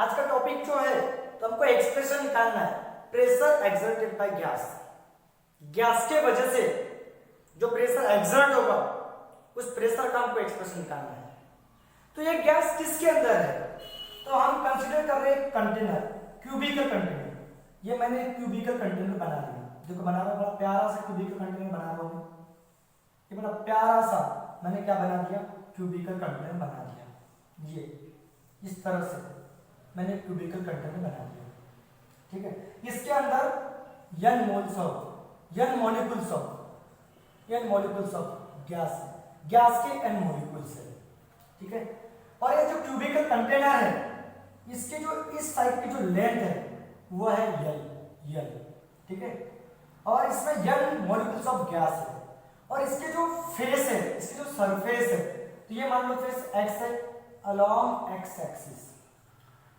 आज का टॉपिक जो है तो हमको एक्सप्रेशन निकालना है, pressure exerted by gas. Gas के वजह से जो प्रेशर एक्सर्ट होगा उस प्रेशर का हमको एक्सप्रेशन निकालना है। तो ये गैस किसके अंदर है, तो हम कंसीडर कर रहे हैं कंटेनर, क्यूबिकल कंटेनर। ये मैंने क्यूबिकल कंटेनर बना लिया, देखो बना रहा, बड़ा प्यारा सा क्यूबिकल कंटेनर बना रहा हूं। ये बड़ा प्यारा सा मैंने क्या बना दिया, क्यूबिकल कंटेनर बना दिया। ये इस तरह से मैंने क्यूबिकल कंटेनर बना दिया, ठीक है। इसके अंदर n मॉलिक्यूल्स ऑफ गैस के n मॉलिक्यूल्स है, ठीक है। और ये जो क्यूबिकल कंटेनर है इसके जो इस साइड की जो लेंथ है वो है L, ठीक है। और इसमें n मॉलिक्यूल्स ऑफ गैस है और इसके जो फेस है, इसकी जो सरफेस है, तो ये मान लो फेस x है अलोंग x एक्सिस,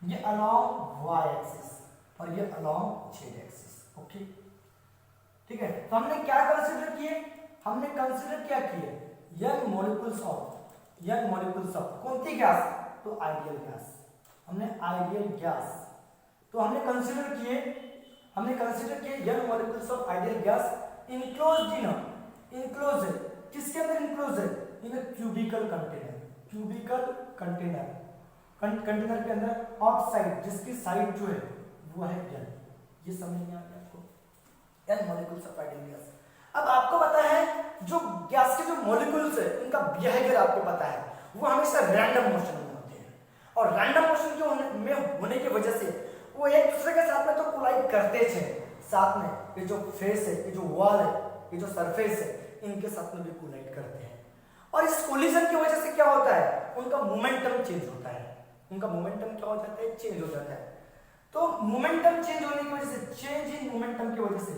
ये अलोंग y एक्सिस और ये अलोंग z एक्सिस, ओके, ठीक है। तो हमने क्या कंसीडर किए, हमने कंसीडर क्या किए, n मॉलिक्यूल्स ऑफ कौन सी गैस, तो आइडियल गैस। हमने आइडियल गैस तो हमने कंसीडर किए n molecules of ideal gas enclosed है, किसके अंदर इनक्लोज है, इन क्यूबिकल कंटेनर के अंदर आउटसाइड, जिसकी साइड जो है वो है n। ये समझ में आ गया आपको, n molecules of ideal gas. अब आपको पता है जो गैस के जो मॉलिक्यूल्स है उनका बिहेवियर आपको पता है, वो हमेशा रैंडम मोशन में होते हैं। और रैंडम मोशन के होने की वजह से वो एक दूसरे के साथ में तो कोलाइड करते थे, साथ में ये जो फेस है, ये जो वॉल है, ये जो सरफेस है, इनके साथ में भी कोलाइड करते हैं। और इस कोलिजन की वजह से क्या होता है, उनका मोमेंटम चेंज होता है, उनका मोमेंटम क्या हो जाता है, चेंज हो जाता है। तो मोमेंटम चेंज होने की वजह से, चेंज इन मोमेंटम की वजह से,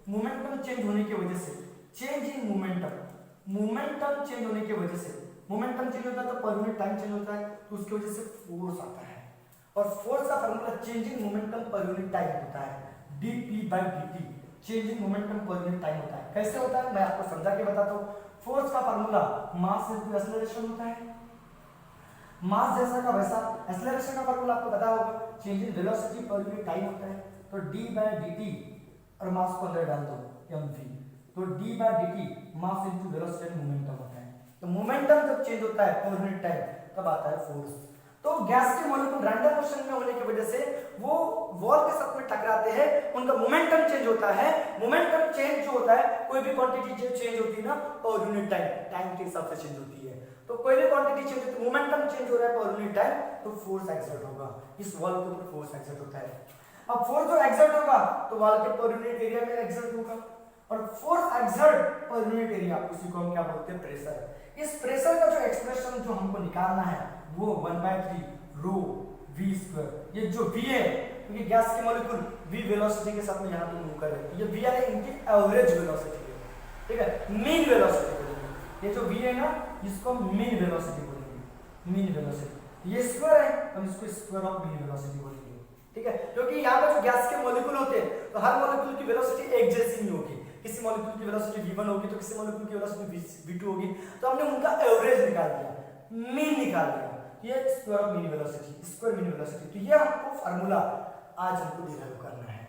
मोमेंटम चेंज होने की वजह से, चेंज इन मोमेंटम चेंज होने की वजह से, मोमेंटम चेंज होता है तो पर यूनिट टाइम चेंज होता है, तो उसकी वजह से फोर्स आता है। और फोर्स का formula change in momentum per unit time होता है, dp/dt, change in momentum per unit time होता है। कैसे होता है मैं आपको समझा के बताता हूं। फोर्स का फार्मूला मास इनटू एक्सेलरेशन होता है, मास जैसा का वैसा। एक्सेलरेशन का फार्मूला आपको पता होगा, change in velocity per unit time होता है। तो d/dt और मास को अंदर डाल दो mv, तो d/dt mass into velocity and momentum होता है। तो मोमेंटम जब चेंज होता है पर यूनिट टाइम तब आता है फोर्स। तो गैस के मॉलिक्यूल रैंडम मोशन में होने की वजह से वो वॉल के साथ में टकराते हैं, उनका मोमेंटम चेंज होता है। मोमेंटम चेंज जो होता है, कोई भी क्वांटिटी जो चेंज होती है ना पर यूनिट टाइम के हिसाब से चेंज होती है। तो कोई भी क्वांटिटी चेंज होती है, मोमेंटम चेंज हो रहा है पर यूनिट टाइम, तो फोर्स एक्सर्ट होगा, इस वॉल के ऊपर फोर्स एक्सर्ट होता है। अब फोर्स जो एक्सर्ट होगा तो वॉल के पर यूनिट एरिया में एक्सर्ट होगा, और force exert per unit area, उसी को हम क्या बोलते हैं, प्रेशर। इस प्रेशर का जो एक्सप्रेशन जो हमको निकालना है वो 1/3 ρ v²। ये जो v है, क्योंकि गैस के मॉलिक्यूल v वेलोसिटी के साथ में यहाँ पे मूव कर रहे हैं, ये v यानी इनकी एवरेज वेलोसिटी है, ठीक है, मीन वेलोसिटी बोलेंगे। ये जो v है ना, इसको मीन वेलोसिटी बोलेंगे, मीन वेलोसिटी। ये स्क्वायर है, हम इसको स्क्वायर ऑफ मीन वेलोसिटी बोलेंगे, ठीक है। क्योंकि यहाँ पे जो गैस के मॉलिक्यूल होते हैं तो हर मॉलिक्यूल की वेलोसिटी एक जैसी नहीं होगी, किसी मॉलिक्यूल की वेलोसिटी v1 होगी तो किसी मॉलिक्यूल की वेलोसिटी v2 होगी। तो हमने उनका एवरेज निकाल दिया, मीन निकाल दिया, ये square of mean velocity, square mean velocity. तो ये हमको फार्मूला आज हमको डिराइव करना है।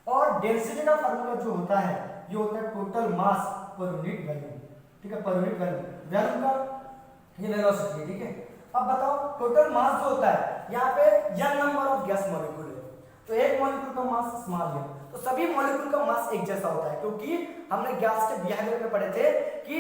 और डेंसिटी का फार्मूला जो होता है ये होता है total mass per unit volume, ठीक है, पर यूनिट वॉल्यूम का ये वेलोसिटी है, ठीक है। अब बताओ टोटल मास जो होता है, यहाँ पे n number of gas molecule है, तो एक मॉलिक्यूल का मास स्मॉल है, तो सभी मॉलिक्यूल का मास एक जैसा होता है। क्योंकि हमने गैस के बिहेवियर में पढ़े थे कि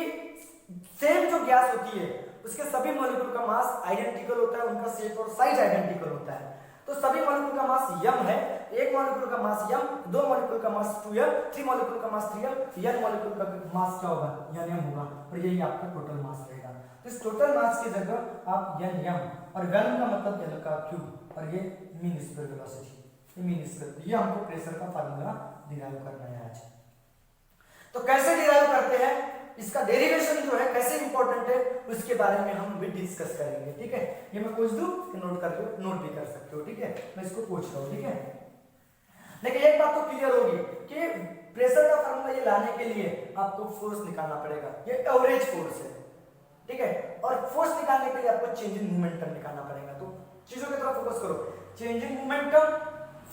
सेम जो गैस होती है उसके सभी मॉलिक्यूल का मास आइडेंटिकल होता है, उनका शेप और साइज आइडेंटिकल होता है। तो सभी मॉलिक्यूल का मास m है, एक मॉलिक्यूल का मास m, दो मॉलिक्यूल का मास 2m, 3 मॉलिक्यूल का मास 3m, n मॉलिक्यूल का मास क्या होगा, nm होगा, और यही आपका टोटल मास रहेगा। तो इस टोटल मास की जगह आप nm, और वॉल्यूम का मतलब n का क्यूब, और ये मीन स्क्वायर वेलोसिटी, ये मीन स्क्वायर। ये हमको प्रेशर का फार्मूला डिराइव करना है आज। तो कैसे डिराइव करते हैं, इसका डेरिवेशन जो है कैसे इंपॉर्टेंट है, उसके बारे में हम भी डिस्कस करेंगे, ठीक है। ये मैं पूछ दूं कि नोट कर लो, नोट भी कर सकते हो, ठीक है, मैं इसको पूछ रहा हूं, ठीक है। लेकिन एक बात तो क्लियर होगी कि प्रेशर का फार्मूला ये लाने के लिए आपको फोर्स निकालना पड़ेगा, ये एवरेज फोर्स है, ठीक है। और फोर्स निकालने के लिए आपको चेंज इन मोमेंटम निकालना पड़ेगा। तो चीजों की तरफ फोकस करो, चेंजिंग मोमेंटम,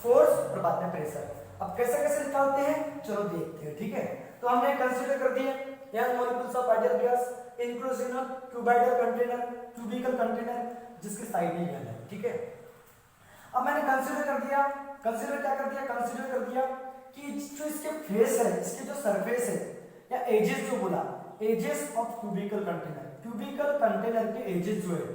फोर्स और बाद में प्रेशर। अब कैसे कैसे निकालते हैं चलो देखते हैं, ठीक है। तो हमने कंसीडर कर दिए air molecules of ideal gas include in cuboidal container, cubical container जिसकी साइड में गैस है, ठीक है। अब मैंने कंसीडर कर दिया, कंसीडर क्या कर दिया, कंसीडर कर दिया कि जो इसके फेस है, इसके जो सरफेस है या एजेस जो बोला, edges of cubical container, cubical container के एजेस जो है,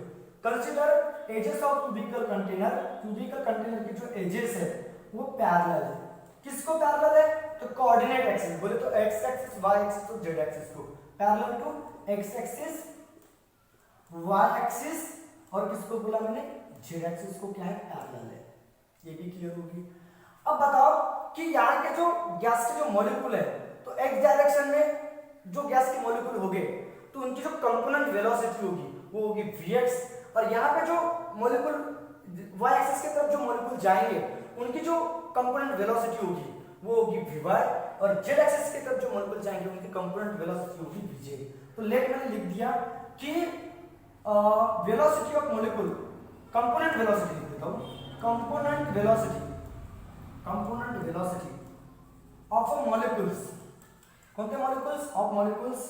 consider edges of cubical container, cubical container के जो एजेस है वो पैरेलल है। किसको पैरेलल है, तो कोऑर्डिनेट एक्सिस, बोले तो एक्स एक्सिस, वाई एक्सिस और जेड एक्सिस को parallel to x axis, y axis और किसको बोला मैंने, जेड एक्सिस को क्या है, पैरेलल है। ये भी क्लियर होगी। अब बताओ कि यहाँ के जो गैस के जो मॉलिक्यूल है, तो एक्स डायरेक्शन में जो गैस के मॉलिक्यूल होंगे तो उनकी जो कंपोनेंट वेलोसिटी होगी वो होगी vx, और यहाँ पे जो मॉलिक्यूल y एक्सिस की तरफ जो मॉलिक्यूल जाएंगे उनकी जो कंपोनेंट वेलोसिटी होगी वो होगी vy, और z एक्सिस की तरफ जो मॉलिक्यूल जाएंगे उनकी कंपोनेंट वेलोसिटी होगी vj। तो मैंने लिख दिया कि velocity of molecule, component velocity लिख देता हूँ, कंपोनेंट वेलोसिटी ऑफ मॉलिक्यूल्स, कौन से molecules, of molecules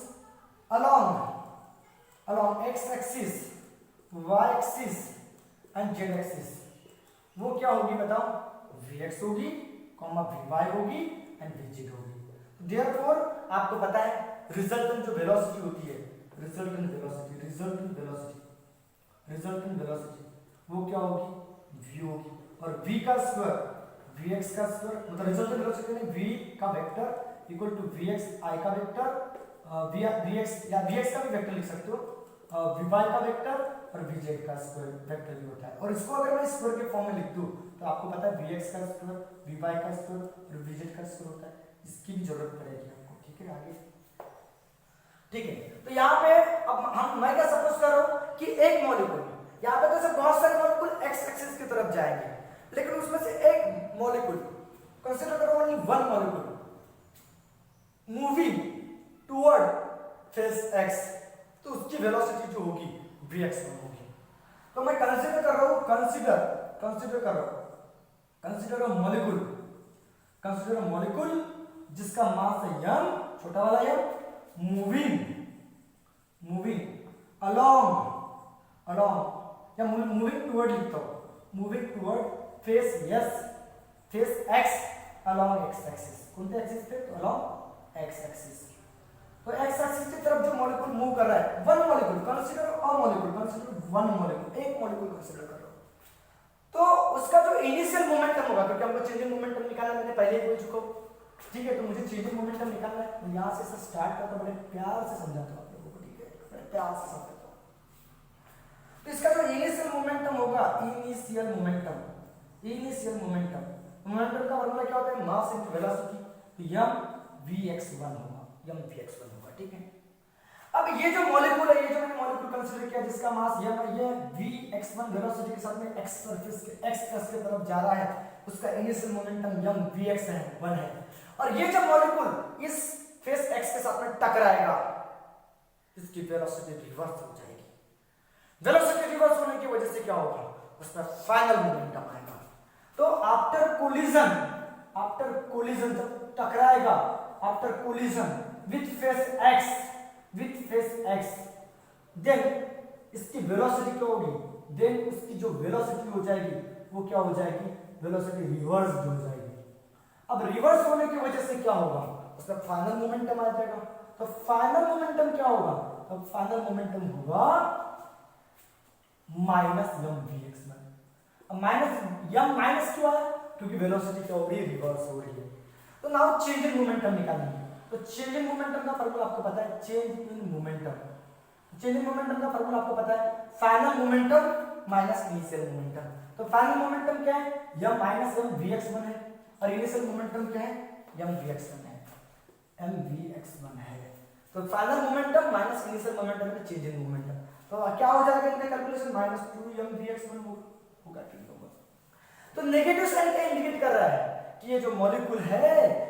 along x axis, y axis and z axis, वो क्या होगी बताओ, vx होगी, vy होगी एंड vz होगी। देयरफॉर आपको पता है रिजल्टेंट जो वेलोसिटी होती है, रिजल्टेंट वेलोसिटी वो क्या होगी, v होगी, और v का स्क्वायर, vx का स्क्वायर, मतलब रिजल्टेंट वेलोसिटी में v का vector equal to vx i का वेक्टर, vx या vx का भी वेक्टर लिख सकते हो, vy का वेक्टर और vz का स्क्वायर वेक्टर भी होता है। और इसको अगर मैं स्क्वायर के फॉर्म में लिख दूं तो आपको पता है vx का स्क्वायर, vy का स्क्वायर और vz का स्क्वायर होता है, इसकी भी जरूरत पड़ेगी आपको, ठीक है। आगे ठीक है, तो यहाँ पे अब मैं क्या सपोज कर रहा हूँ कि एक मॉलिक्यूल, यहाँ पे तो सब बहुत सारे मॉलिक्यूल एक्स एक्सिस की तरफ जाएंगे, लेकिन उसमें से एक मॉलिक्यूल, कंसीडर करो only one molecule moving toward face x, तो उसकी वेलोसिटी जो होगी vx1 होगी। तो मैं कंसीडर कर रहा हूं, कंसीडर अ मॉलिक्यूल जिसका मास है m, छोटा वाला m, मूविंग अलोंग या मूविंग टुवर्ड लिखता हूं, moving toward face x along x axis, कौन से एक्सिस पे, तो अलोंग x एक्सिस। तो x एक्सिस की तरफ जो मॉलिक्यूल मूव कर रहा है, one molecule, consider one molecule, एक मॉलिक्यूल कंसीडर कर रहा हूं, तो उसका जो इनिशियल मोमेंटम होगा, क्योंकि हमको चेंजिंग मोमेंटम निकालना, मैंने पहले ही बोल चुका हूं, ठीक है। तो मुझे चेंजिंग मोमेंटम निकालना है, तो यहां से स्टार्ट करता हूं, बड़े प्यार से समझाता हूं आप लोगों को, ठीक है, बड़े प्यार से समझाता हूं। तो इसका जो इनिशियल मोमेंटम होगा, इनिशियल मोमेंटम का फॉर्मूला क्या होता है, मास इनटू वेलोसिटी, तो mvx1 होगा, ठीक है। अब ये जो मॉलिक्यूल है, ये जो मैंने मॉलिक्यूल कंसीडर किया जिसका मास m है, ये vx1 वेलोसिटी के साथ में x सरफेस के x प्लस की तरफ जा रहा है, उसका इनिशियल मोमेंटम mvx1 है। और ये जो मॉलिक्यूल इस फेस x के साथ में टकराएगा, इसकी वेलोसिटी रिवर्स हो जाएगी। वेलोसिटी रिवर्स होने की वजह से क्या होगा, उसमें फाइनल मोमेंटम आएगा। तो आफ्टर कोलिजन जब टकराएगा, after collision with face x, then इसकी वेलोसिटी क्या होगी, देन उसकी जो वेलोसिटी हो जाएगी वो क्या हो जाएगी, वेलोसिटी रिवर्स हो जाएगी। अब रिवर्स होने की वजह से क्या होगा, उसका फाइनल मोमेंटम आ जाएगा। तो फाइनल मोमेंटम क्या होगा, तो फाइनल मोमेंटम होगा माइनस mvx1। अब माइनस क्यों है, क्योंकि वेलोसिटी क्या हो रही है, रिवर्स हो रही है। तो नाउ चेंज इन मोमेंटम निकालना है। तो चेंज इन मोमेंटम का फार्मूला आपको पता है, चेंज इन मोमेंटम का फार्मूला आपको पता है, final momentum minus initial momentum. तो फाइनल मोमेंटम क्या है, m माइनस mvx1 है, और इनिशियल मोमेंटम क्या है, mvx1 है। तो final momentum minus initial momentum का चेंज इन मोमेंटम, तो क्या हो जाएगा इनका कैलकुलेशन, माइनस 2mvx1 होगा, ठीक होगा। तो नेगेटिव साइन क्या इंडिकेट कर रहा है कि ये जो मॉलिक्यूल है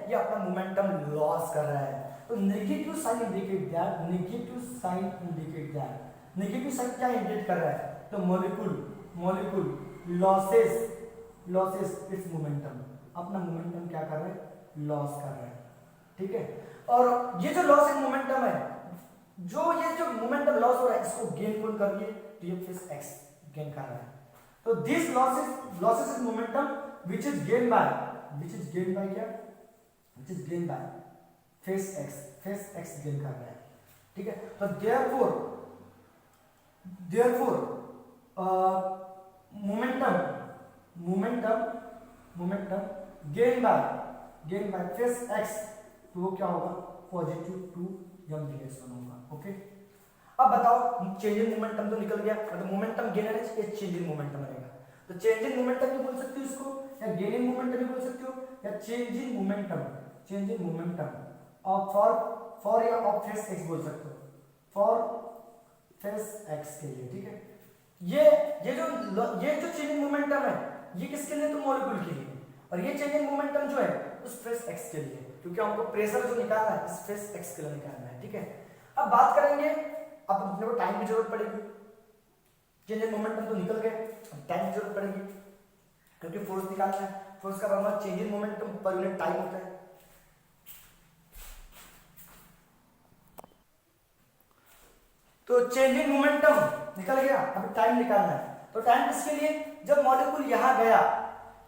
ये अपना मोमेंटम लॉस कर रहा है। तो negative sign indicate that, negative sign क्या इंडिकेट कर रहा है, तो molecule losses losses its momentum, अपना मोमेंटम क्या कर रहे हैं, लॉस कर रहे हैं, ठीक है। और ये जो लॉस इन मोमेंटम है, जो ये जो मोमेंटम लॉस हो रहा है इसको गेन कौन कर रही है, तो ये फेस एक्स गेन कर रहा है। तो this losses in momentum which is gain by क्या, which is gain by face x gain कर रहा है, ठीक है। तो therefore momentum gain by face x, तो वो क्या होगा, positive two m v x होगा, ओके। अब बताओ चेंज इन मोमेंटम तो निकल गया, मतलब मोमेंटम गेन है, चेंज इन मोमेंटम रहेगा। तो चेंज इन मोमेंटम भी बोल सकते हो इसको, या गेन इन मोमेंटम भी बोल सकते हो, या चेंज इन मोमेंटम फॉर या ऑफ फेस एक्स बोल सकते हो, फॉर फेस एक्स के लिए, ठीक है। ये जो चेंज इन मोमेंटम है ये किसके लिए, तो मॉलिक्यूल के लिए, और ये चेंज इन मोमेंटम जो है उस फेस एक्स के लिए, क्योंकि हमको प्रेशर जो निकालना है इस फेस एक्स के लिए निकालना है, ठीक है। अब बात करेंगे, अब अपने को टाइम की जरूरत पड़ेगी, चेंज इन मोमेंटम तो निकल गए, अब टाइम की जरूरत पड़ेगी, क्योंकि फोर्स निकालना है, फोर्स का formula change in momentum per unit time होता है। तो चेंज इन मोमेंटम निकल गया, अभी टाइम निकालना है। तो टाइम किसके लिए, जब मॉलिक्यूल यहां गया,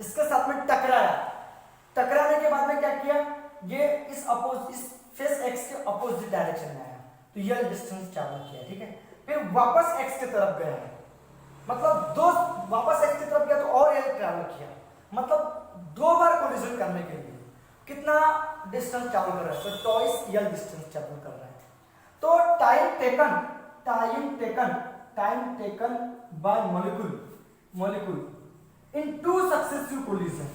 इसके साथ में टकराने के बाद में क्या किया, ये इस फेस एक्स के अपोजिट डायरेक्शन में आया, तो ये डिस्टेंस ट्रैवल किया, ठीक है। फिर वापस एक्स की तरफ गया, मतलब वापस एक्स की तरफ गया तो और ये ट्रैवल किया, मतलब 2 बार कोलिजन करने के लिए कितना डिस्टेंस ट्रैवल कर रहा है, तो ट्वाइस यल डिस्टेंस ट्रैवल कर रहा है। तो time taken by molecule in two successive collision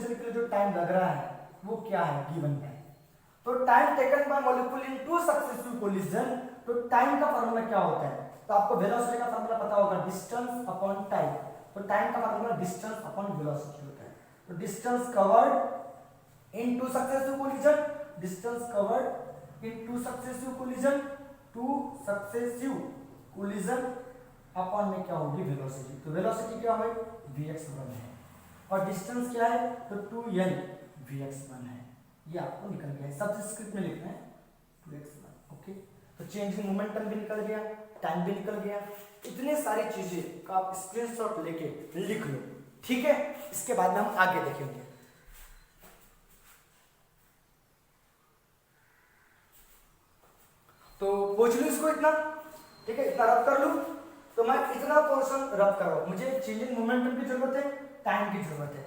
के लिए जो टाइम लग रहा है वो क्या है, गिवन टाइम। तो time taken by molecule in two successive collision, तो टाइम का फॉर्मूला क्या होता है, तो आपको वेलोसिटी का फॉर्मूला पता होगा, डिस्टेंस अपॉन टाइम। तो टाइम का फॉर्मूला डिस्टेंस अपॉन वेलोसिटी होता है। तो distance covered in two successive collision, two successive collision upon में क्या होगी, वेलोसिटी। तो वेलोसिटी क्या है, vx1 है, और डिस्टेंस क्या है, तो 2l vx1 है। ये आपको निकल गया है, सब्स्क्रिप्ट में लिखना है 2x1, ओके। तो चेंज इन मोमेंटम भी निकल गया, टाइम भी निकल गया, इतने सारी चीजें का आप स्क्रीनशॉट लेके लिख लो, ठीक है। इसके बाद में हम आगे देखेंगे। तो पूछ लू इसको इतना, ठीक है, इतना रब कर लू, तो मैं इतना पोर्शन रब कर रहा हूं, मुझे चेंज इन मोमेंटम की जरूरत है, टाइम की जरूरत है,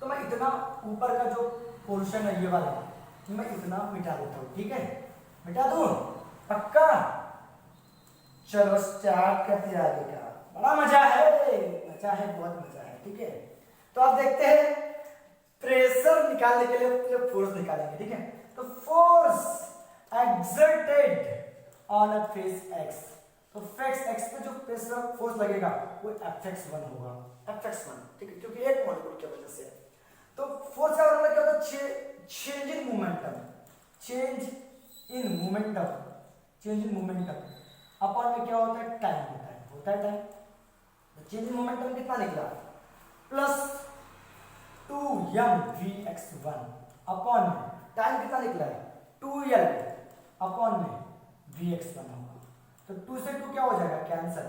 तो मैं इतना ऊपर का जो पोर्शन है ये वाला, मैं इतना मिटा देता हूं, ठीक है, मिटा दूं, पक्का। चलो स्टार्ट करते हैं आगे का, बड़ा मजा है, बहुत मजा है, ठीक है। तो आप देखते हैं प्रेशर निकालने के लिए फोर्स निकालेंगे, ठीक है। तो force exerted on a face x, तो फेस एक्स पे जो प्रेशर फोर्स लगेगा वो Fx1 होगा, Fx1, ठीक है, क्योंकि एक मॉलिक्यूल की वजह से। तो फोर्स का मतलब क्या होता है, चेंज इन मोमेंटम अपॉन में क्या होता है, टाइम होता है टाइम। तो चेंज इन मोमेंटम कितना निकला, प्लस 2mvx1 अपॉन में टाइम कितना निकला है, 2l अपॉन में vx1 होगा। तो 2 से 2 क्या हो जाएगा, कैंसिल,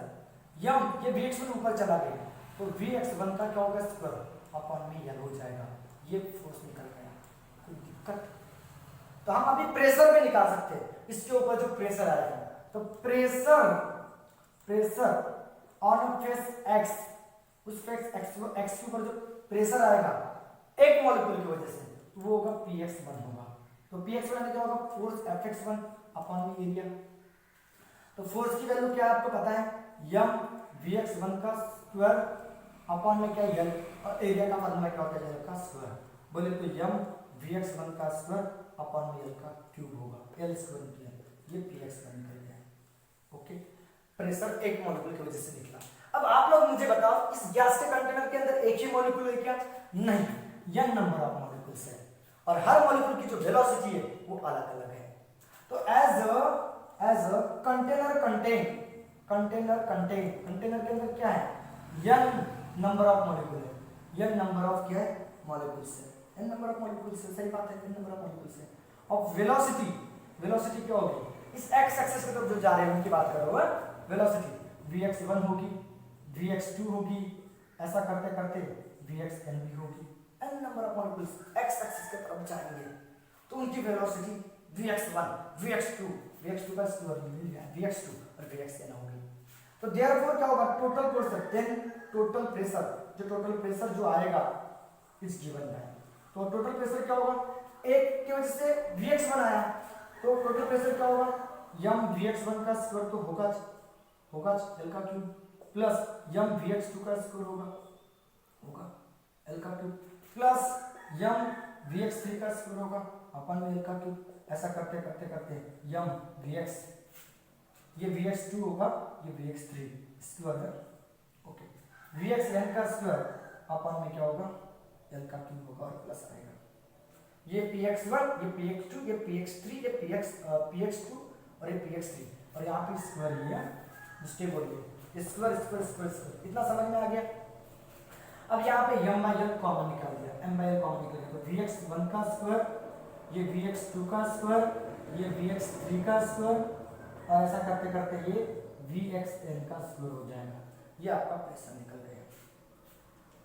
ये vx1 ऊपर चला गया, तो vx1 का क्या होगा, स्क्वायर अपॉन में l हो जाएगा। ये फोर्स निकल गया, कोई दिक्कत। तो हम अभी प्रेशर में निकाल सकते हैं, इसके ऊपर जो प्रेशर आएगा, तो प्रेशर ऑन फेस एक्स, उस फेस एक्स के ऊपर जो प्रेशर आएगा एक मॉलिक्यूल की वजह से, वो होगा px1 होगा। तो px1 क्या होगा, फोर्स Fx1 अपॉन में एरिया। तो फोर्स की वैल्यू क्या है आपको पता है, m vx1 का स्क्वायर अपॉन में क्या l, और एरिया का फॉर्मूला क्या होता है, l का स्क्वायर। बोले तो m vx1 का स्क्वायर अपॉन में l का क्यूब होगा, l स्क्वायर किया, ये px1 निकल गया, ओके। प्रेशर एक मॉलिक्यूल की वजह से निकला। अब आप लोग मुझे बताओ, इस गैस के कंटेनर के अंदर एक ही मॉलिक्यूल है क्या, नहीं, n नंबर ऑफ मॉलिक्यूल्स है, और हर मॉलिक्यूल की जो वेलोसिटी है वो अलग अलग है। तो as a container contain container container के अंदर क्या है, n नंबर ऑफ मॉलिक्यूल है, n नंबर ऑफ क्या है मॉलिक्यूल्स है, n नंबर ऑफ मॉलिक्यूल्स है, सही बात है, n नंबर ऑफ मॉलिक्यूल्स है। और वेलोसिटी क्या होगी, इस x एक्सिस की तरफ जो जा रहे हैं उनकी बात कर रहा हूं, वेलोसिटी vx1 होगी, vx2 होगी, ऐसा करते करते vxn भी होगी। n number of molecules x axis की तरफ जाएंगे तो उनकी वेलोसिटी vx1 vx2 का स्क्वायर vx2 और vxn होगी। तो देयरफॉर क्या होगा, total pressure, then total pressure जो आएगा इस गिवन में, तो टोटल प्रेशर क्या होगा, एक की वजह से vx1 आया तो टोटल प्रेशर क्या होगा, m vx1 का स्क्वायर तो होगा l का क्यूब प्लस m vx2 का स्क्वायर होगा l का क्यूब प्लस m vx3 का स्क्वायर होगा अपन में l का क्यूब, ऐसा करते करते करते m vx, ये vx2 होगा, ये vx3 स्क्वायर है, ओके, vxn का स्क्वायर अपन में क्या होगा, l का क्यूब होगा और प्लस आएगा, ये px1, ये px2, ये px3, ये px2 और ये px3 और यहाँ पे स्क्वायर लिया, स्टेप बोलिए स्क्वायर, इतना समझ में आ गया। अब यहाँ पे m by l कॉमन निकाल दिया, m by l कॉमन निकाल दिया, तो vx1 का स्क्वायर, ये vx2 का स्क्वायर, ये vx3 का स्क्वायर और ऐसा करते करते ये vxn का स्क्वायर हो जाएगा, ये आपका प्रेशर निकल गया।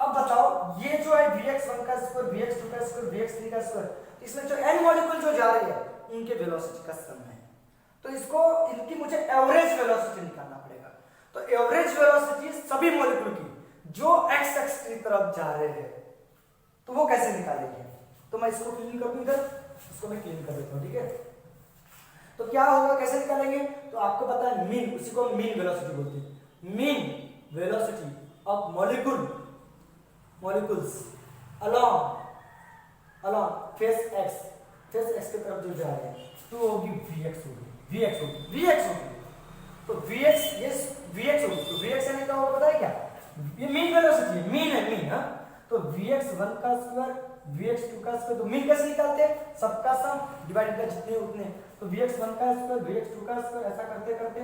अब बताओ ये जो है vx1 का स्क्वायर, vx2 का स्क्वायर, vx3 का स्क्वायर, इसमें जो n मॉलिक्यूल जो जा रही है इनके वेलोसिटी का सम है, तो इसको इनकी मुझे एवरेज वेलोसिटी निकालना पड़ेगा। तो एवरेज वेलोसिटी सभी मॉलिक्यूल की जो x एक्सिस की तरफ जा रहे हैं तो वो कैसे निकालेंगे, तो मैं इसको क्लीन कर दूं, इधर इसको मैं क्लीन कर देता हूं, ठीक है। तो क्या होगा, कैसे निकालेंगे, तो आपको पता है मीन, उसी को मीन वेलोसिटी बोलते हैं, mean velocity of molecules along face x की तरफ जो जा रहे हैं तो होगी vx होगी, तो vx होगी, तो vx यानी क्या होगा पता है क्या, ये मीन वेलोसिटी है, मीन है, तो vx1 का स्क्वायर, vx2 का स्क्वायर, तो मीन कैसे निकालते हैं, सबका सम डिवाइडेड बाय जितने उतने, तो vx1 का स्क्वायर, vx2 का स्क्वायर, ऐसा करते करते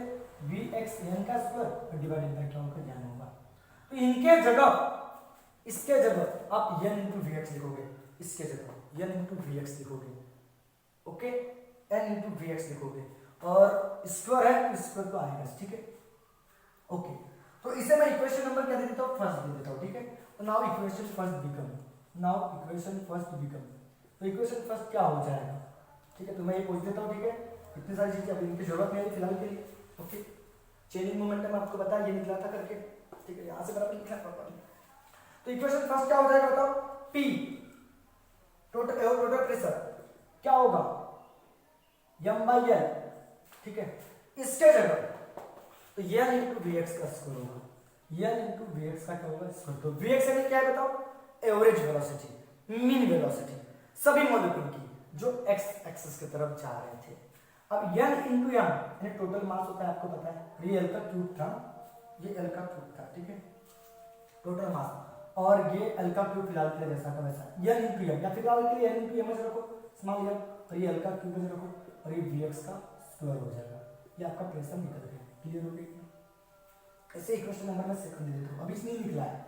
vxn का स्क्वायर डिवाइडेड बाय क्या होगा, ज्ञान होगा। तो इनके जगह, इसके जगह आप n into vx लिखोगे, इसके जगह n into vx लिखोगे, ओके, n into vx लिखोगे और स्क्वायर है तो स्क्वायर तो आएगा, ठीक है, ओके। तो इसे मैं इक्वेशन नंबर क्या दे देता हूँ, फर्स्ट दे देता हूँ, ठीक है। तो नाउ इक्वेशन फर्स्ट बिकम, तो इक्वेशन फर्स्ट क्या हो जाएगा, ठीक है, तो मैं ये पूछ देता हूँ, ठीक है, इतनी सारी चीजें अभी इनकी जरूरत नहीं है फिलहाल के लिए, ओके। चेंजिंग मोमेंटम आपको बताया, ये निकला था करके, ठीक है, यहाँ से बराबर लिखना प्रॉपर्ली। तो इक्वेशन फर्स्ट क्या हो जाएगा बताओ, P टोटल प्रेशर क्या होगा, m by l, ठीक है, इसके जगह तो n into vx का स्क्वायर होगा, n into vx का क्या होगा स्क्वायर, तो vx यानी क्या है बताओ, एवरेज वेलोसिटी, मीन वेलोसिटी सभी मॉलिक्यूल की जो x एक्सिस की तरफ जा रहे थे। अब n into m यानी टोटल मास होता है, आपको पता है, ये l का क्यूब था, ये l का क्यूब था, ठीक है, टोटल मास, और ये l का क्यूब फिलहाल के लिए जैसा का वैसा, n into m, या फिलहाल के लिए n into m रखो, स्मॉल m, और ये l का क्यूब रखो और ये vx का स्क्वायर हो जाएगा, ये आपका प्रेशर निकल गया, क्लियर हो गया। ऐसे इक्वेशन नंबर में सेकंड दे देता हूं, अभी इसमें निकला है।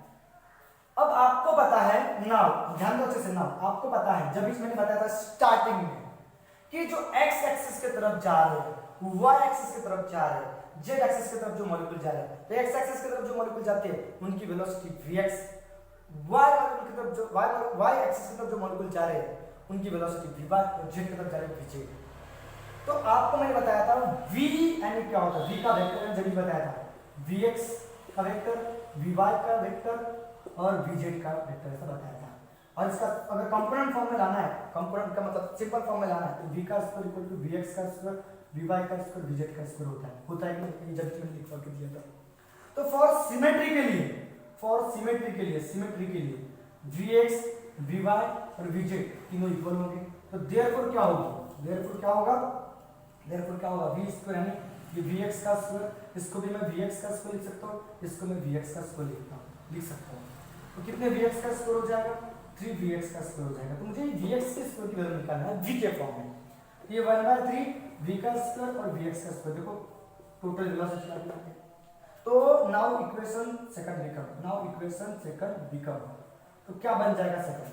अब आपको पता है, नाउ ध्यान दो अच्छे से, नाउ आपको पता है जब इसमें बताया था स्टार्टिंग में कि जो x एक्सिस की तरफ जा रहे हैं, y एक्सिस की तरफ जा रहे हैं, z एक्सिस की तरफ जो मॉलिक्यूल जा रहे हैं, तो x एक्सिस की तरफ जो मॉलिक्यूल जाते हैं उनकी वेलोसिटी vx, y मॉलिक्यूल की तरफ जो y एक्सिस की तरफ जो मॉलिक्यूल जा रहे हैं उनकी वेलोसिटी vy, और z की तरफ जा रहे हैं vz। तो आपको मैंने बताया था v यानी क्या होता है, v का वेक्टर जब भी बताया था, vx का वेक्टर, vy का वेक्टर और vz का वेक्टर, ऐसा बताया था। और इसका अगर कंपोनेंट फॉर्म में लाना है, कंपोनेंट का मतलब सिंपल फॉर्म में लाना है, तो v का स्क्वायर इक्वल टू vx का स्क्वायर, vy का स्क्वायर, vz का स्क्वायर होता है कि जब मैंने लिखवा के दिया था। तो फॉर सिमेट्री के लिए vx, vy और vz तीनों इक्वल होंगे, तो देयरफॉर क्या होगा, v स्क्वायर यानी ये vx का स्क्वायर, इसको भी मैं vx का स्क्वायर लिख सकता हूँ, इसको मैं vx का स्क्वायर लिख सकता हूँ, तो कितने vx का स्क्वायर हो जाएगा, 3vx का स्क्वायर हो जाएगा। तो मुझे vx के स्क्वायर की वैल्यू निकालना है v के फॉर्म में, ये 1/3 v का स्क्वायर और vx का स्क्वायर, देखो टोटल वेलोसिटी आ गया, नाउ इक्वेशन सेकंड बिकम, तो क्या बन जाएगा सेकंड?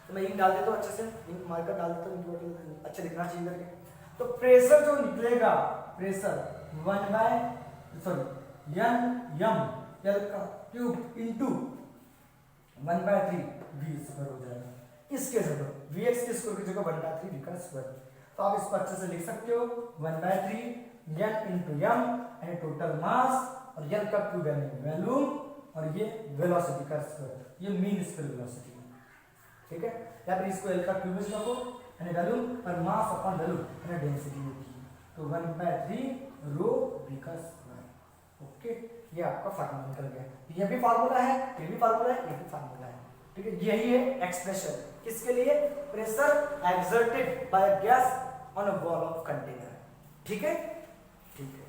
तो मैं इंक डाल देता हूँ अच्छे से, इंक मार्कर डाल देता हूँ, अच्छा दिखना चाहिए करके। तो प्रेशर जो निकलेगा, प्रेशर 1 का क्यूब इंटू 1/3 v स्क्वायर हो जाएगा। इसके जगह vx के स्क्वायर की जगह 1/3 v का स्क्वायर, तो आप इसको अच्छे से लिख सकते हो 1/3 n इंटू m यानी टोटल मास, और n का क्यूब यानी वॉल्यूम, और ये वेलोसिटी का स्क्वायर, ये मीन स्क्वायर वेलोसिटी है, ठीक है। या फिर इसको l का क्यूब में रखो यानी वॉल्यूम पर मास अपॉन वॉल्यूम यानी डेंसिटी होती है, तो 1/3 रो v का स्क्वायर। ओके, ये आपका फार्मूला निकल गया। ये भी फार्मूला है, ये भी फार्मूला है, ये भी फार्मूला है, ठीक है। यही है एक्सप्रेशन किसके लिए? Pressure exerted by gas on a wall of container, ठीक है, ठीक है।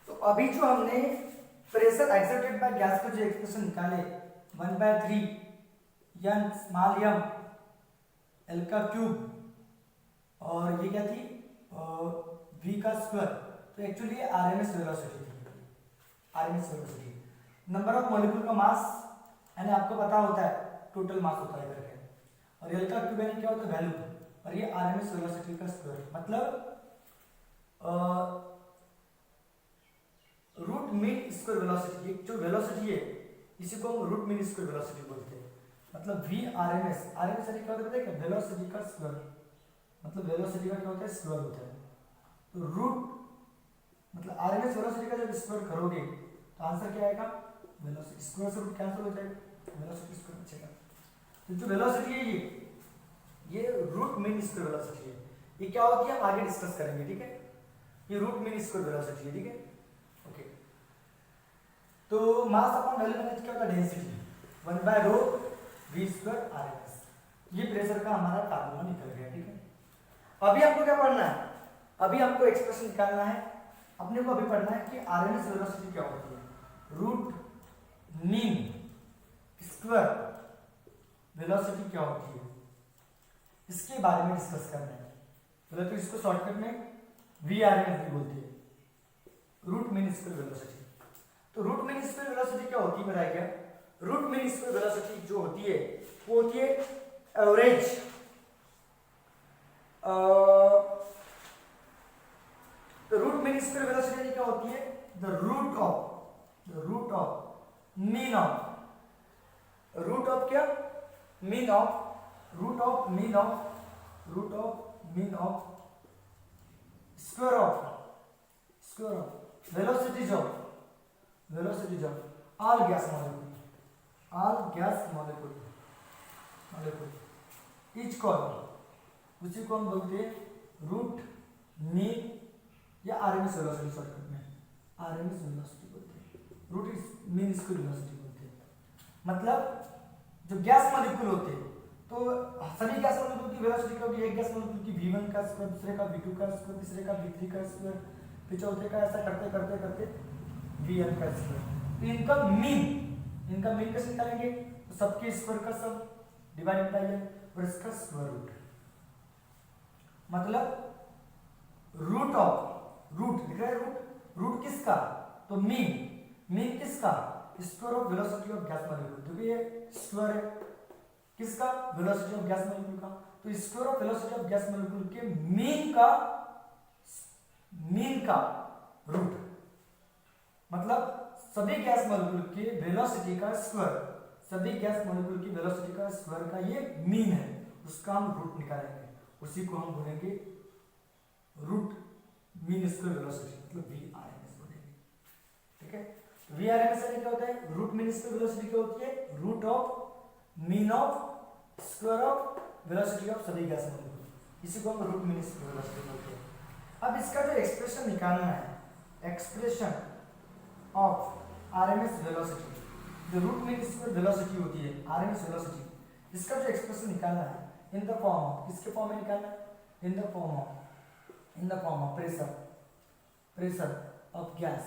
तो अभी जो हमने प्रेशर एक्सर्टेड बाय गैस को जो एक्सप्रेशन निकाले 1/3 n स्मॉल m l का क्यूब और ये क्या थी v का स्क्वायर, तो एक्चुअली आरएमएस वेलोसिटी थी, RMS velocity. Number of molecule का मास यानी आपको पता होता है टोटल मास होता है करके, और एल का क्यूब यानी क्या होता है वैल्यू, और ये आरएमएस वेलोसिटी का स्क्वायर, मतलब रूट मीन स्क्वायर वेलोसिटी। ये जो वेलोसिटी है इसी को हम रूट मीन स्क्वायर वेलोसिटी बोलते हैं, मतलब वी आरएमएस, आरएमएस यानी क्या होता है वेलोसिटी का स्क्वायर, मतलब वेलोसिटी का क्या होता है स्क्वायर होता है, तो रूट मतलब आरएमएस वेलोसिटी का जब स्क्वायर करोगे तो आंसर क्या आएगा? वेलोसिटी स्क्वायर से रूट कैंसिल हो जाएगा, वेलोसिटी स्क्वायर बचेगा। तो जो वेलोसिटी है ये रूट मीन स्क्वायर वेलोसिटी है। ये क्या होती है हम आगे डिस्कस करेंगे, ठीक है। ये रूट मीन स्क्वायर वेलोसिटी है, ठीक है, ओके। तो मास अपॉन वॉल्यूम में क्या होता है डेंसिटी 1/ρ v स्क्वायर आरएमएस। ये प्रेशर का हमारा फार्मूला निकल गया, ठीक है। अभी आपको क्या पढ़ना है? अभी आपको एक्सप्रेशन निकालना है, अपने को अभी पढ़ना है कि आरएमएस वेलोसिटी क्या होती है, रूट मीन स्क्वायर वेलोसिटी क्या होती है, इसके बारे में डिस्कस करना है। पहले तो इसको शॉर्टकट में वीआरएमएस भी बोलते हैं, रूट मीन स्क्वायर वेलोसिटी। तो रूट मीन स्क्वायर वेलोसिटी क्या होती है बताया क्या? रूट मीन स्क्वायर वेलोसिटी जो होती है वो होती है एवरेज तो रूट मीन स्क्वायर वेलोसिटी क्या होती है? The root of mean of root of क्या mean of root of mean of square of velocities of all gas molecule each call, उसी को हम बोलते हैं रूट मीन या आरएमएस वेलोसिटी, शॉर्टकट में आरएमएस वेलोसिटी बोलते हैं, रूट मीन स्क्वायर वेलोसिटी बोलते हैं। मतलब जो गैस मॉलिक्यूल होते हैं तो सभी गैस मॉलिक्यूल की वेलोसिटी क्या होगी? एक गैस मॉलिक्यूल की v1 का स्क्वायर, दूसरे का v2 का स्क्वायर, तीसरे का v3 का स्क्वायर, फिर चौथे का, ऐसा करते करते करते vn का स्क्वायर। तो इनका मीन कैसे निकालेंगे? तो सबके स्क्वायर का सब डिवाइडेड बाय n और इसका स्क्वायर रूट, मतलब रूट दिख रहा है, रूट किसका? तो मीन किसका? Square of velocity of gas molecule, क्योंकि ये स्क्वायर है किसका? वेलोसिटी ऑफ गैस मॉलिक्यूल का। तो square of velocity of gas molecule के मीन का रूट, मतलब सभी गैस मॉलिक्यूल के वेलोसिटी का स्क्वायर, सभी गैस मॉलिक्यूल की वेलोसिटी का स्क्वायर का ये मीन है, उसका हम रूट निकालेंगे, उसी को हम बोलेंगे रूट मीन स्क्वायर वेलोसिटी, मतलब वीआरएमएस बोलेंगे, ठीक है। वीआरएमएस क्या होता है? रूट मीन स्क्वायर वेलोसिटी क्या होती है? Root of mean of square of velocity of सभी गैस मॉलिक्यूल, इसी को हम रूट मीन स्क्वायर वेलोसिटी बोलते हैं। अब इसका जो एक्सप्रेशन निकालना है, एक्सप्रेशन ऑफ आरएमएस वेलोसिटी, जो रूट मीन स्क्वायर वेलोसिटी होती है आरएमएस वेलोसिटी, इसका जो एक्सप्रेशन निकालना है इन द फॉर्म ऑफ, किसके फॉर्म में निकालना है? In the form of pressure of gas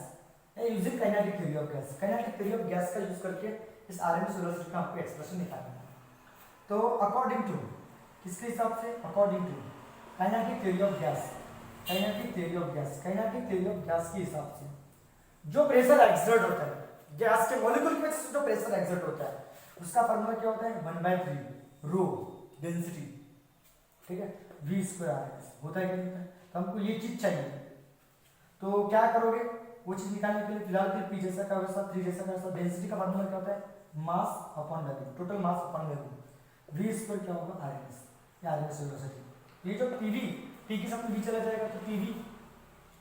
using kinetic theory of gas. Kinetic theory of gas का यूज करके इस आरएमएस वेलोसिटी का आपको एक्सप्रेशन निकालना है। तो अकॉर्डिंग टू किसके हिसाब से? According to kinetic theory of gas, kinetic theory of gas, kinetic theory of gas के हिसाब से जो प्रेशर एक्सर्ट होता है गैस के मॉलिक्यूल के वजह से, जो प्रेशर एक्सर्ट होता है उसका फॉर्मूला क्या होता है 1/3 रो डेंसिटी, ठीक है, v स्क्वायर RMS होता है कि नहीं होता है। तो हमको ये चीज चाहिए, तो क्या करोगे वो चीज निकालने के लिए फिलहाल के p जैसा का वैसा 3 जैसा का वैसा डेंसिटी का फॉर्मूला क्या होता है mass upon volume, total mass upon volume, v square क्या होगा RMS, ये RMS वेलोसिटी। ये जो pv p के साथ v चला जाएगा तो pv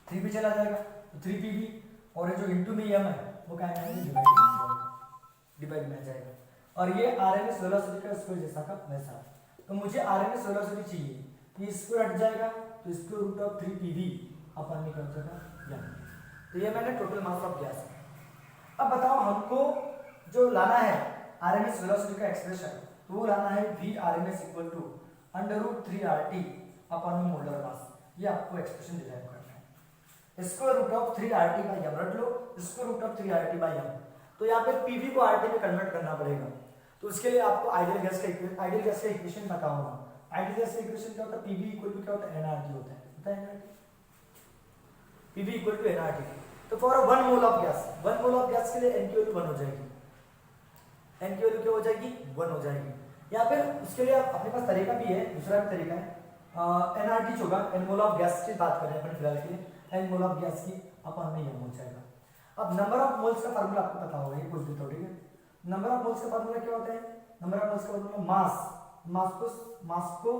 3 भी चला जाएगा तो 3 pv, और ये जो इनटू में m है वो क्या है डिवाइड में आ जाएगा, और ये RMS वेलोसिटी का स्क्वायर जैसा का वैसा। तो मुझे RMS वेलोसिटी चाहिए, ये स्क्वायर हट जाएगा तो स्क्वायर रूट ऑफ 3 pv अपन में क्या हो जाएगा m। तो ये मैंने टोटल मास ऑफ गैस। अब बताओ हमको जो लाना है RMS वेलोसिटी का एक्सप्रेशन, तो वो लाना है v RMS equal to √3 RT अपन में मोलर मास। ये आपको एक्सप्रेशन डिराइव करना है, square root of 3 RT by m रख लो, square root of 3 RT by m। तो यहाँ पे pv को RT में कन्वर्ट करना पड़ेगा, तो उसके लिए आपको आइडियल गैस का इक्वेशन पता होगा। आइडियल गैस का इक्वेशन क्या होता है pv इक्वल टू क्या होता है nRT होता है nRT, pv equal to nRT। तो फॉर 1 मोल ऑफ गैस के लिए n की वैल्यू 1 हो जाएगी, n की वैल्यू क्या हो जाएगी 1 हो जाएगी। या फिर उसके लिए अपने पास तरीका भी है, दूसरा भी तरीका है nRT होगा, n मोल ऑफ गैस की बात कर रहे हैं अपन फिलहाल के लिए, n मोल ऑफ गैस की अपन में m हो जाएगा। अब नंबर ऑफ मोल्स का फार्मूला आपको पता होगा, ये पूछ देता हूं, ठीक है। नंबर ऑफ मोल्स का फार्मूला क्या होता है, नंबर ऑफ मोल्स का फार्मूला मास को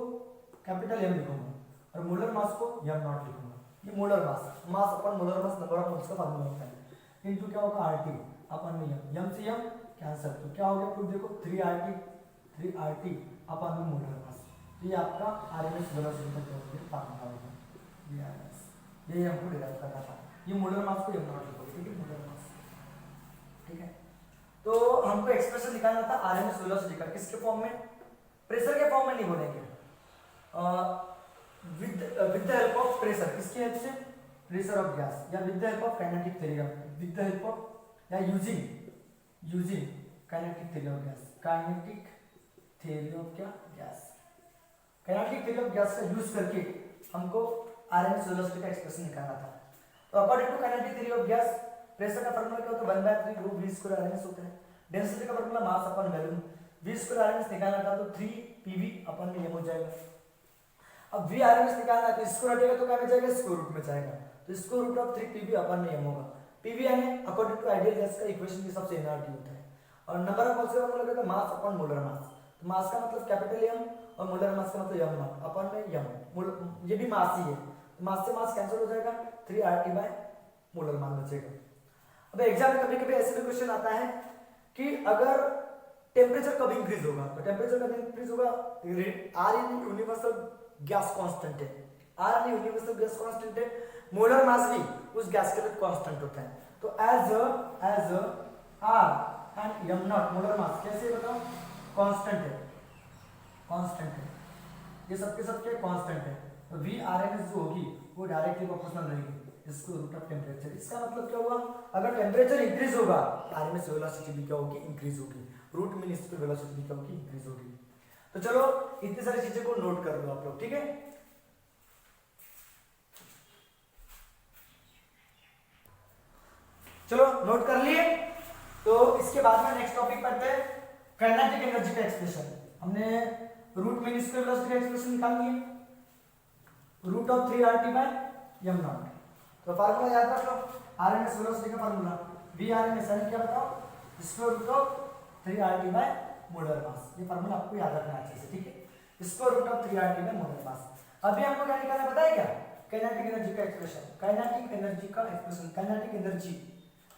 कैपिटल M लिखूंगा और मोलर मास को m नॉट लिखूंगा। ये molar mass upon molar mass number of moles का फार्मूला होता है, इनटू क्या होगा RT अपन में m से m कैंसिल, तो क्या हो गया प्रूफ देखो 3RT अपन में मोलर मास। तो ये आपका RMS वेलोसिटी का फार्मूला होगा, ये RMS, ये हमको डिराइव करना था। ये मोलर मास को m नॉट लिखोगे, ठीक है, मोलर मास, ठीक है। तो हमको एक्सप्रेशन निकालना था RMS वेलोसिटी का, किसके फॉर्म में, प्रेशर के फॉर्म में नहीं बोलेंगे, with the help of pressure, किसकी हेल्प से, प्रेशर ऑफ गैस, या with the help of kinetic theory, with the help of या using kinetic theory of gas, kinetic theory of क्या gas, kinetic theory of gas का use करके हमको RMS velocity का expression निकालना था। तो according to kinetic theory of gas pressure का फार्मूला क्या होता है 1/3 रो v स्क्वायर RMS होता है। डेंसिटी का formula mass upon volume, v square RMS निकालना था तो 3 pv अपन में m हो जाएगा। अब v RMS निकालना है तो स्क्वायर हटेगा तो क्या में जाएगा स्क्वायर रूट में जाएगा, तो स्क्वायर रूट ऑफ 3 pv अपन में m होगा। pv यानी अकॉर्डिंग टू आइडियल गैस का इक्वेशन के हिसाब से nRT होता है, और नंबर ऑफ मोल्स का मतलब होता है मास अपॉन मोलर मास। तो मास का मतलब कैपिटल M और मोलर मास का मतलब m नॉट अपन में m, ये भी मास ही है, तो मास से मास कैंसिल हो जाएगा, 3RT बाय मोलर मास बचेगा। अब एग्जाम में कभी कभी ऐसे भी क्वेश्चन आता है कि अगर टेम्परेचर कब इंक्रीज होगा, तो टेम्परेचर कब इंक्रीज होगा, R in universal gas constant है, R in universal gas constant है, मोलर मास भी उस गैस के लिए कांस्टेंट होता है। तो as R and m naught molar mass कैसे बताओ कांस्टेंट है, ये सबके सबके कांस्टेंट है, तो v RMS जो होगी वो डायरेक्टली प्रोपोर्शनल रहेगी इसको रूट ऑफ टेम्परेचर। इसका मतलब क्या हुआ, अगर टेम्परेचर इंक्रीज होगा RMS वेलोसिटी भी क्या होगी इंक्रीज होगी, रूट मीन स्क्वायर वेलोसिटी भी क्या होगी इंक्रीज होगी। तो चलो इतनी सारी चीजें को नोट कर लो आप लोग, ठीक है। चलो नोट कर लिए, तो इसके बाद में नेक्स्ट टॉपिक पढ़ते हैं काइनेटिक एनर्जी का एक्सप्रेशन। हमने रूट मीन स्क्वायर वेलोसिटी का एक्सप्रेशन निकाल लिए, root of 3RT by m naught. तो फार्मूला याद रख लो, RMS वेलोसिटी का फार्मूला v RMS यानी क्या बताओ square root of 3RT by molar mass. ये फार्मूला आपको याद रखना अच्छे से, ठीक है, square root of 3RT by molar mass. अभी हमको क्या निकालना पता है क्या, काइनेटिक एनर्जी का एक्सप्रेशन, काइनेटिक एनर्जी का expression, kinetic energy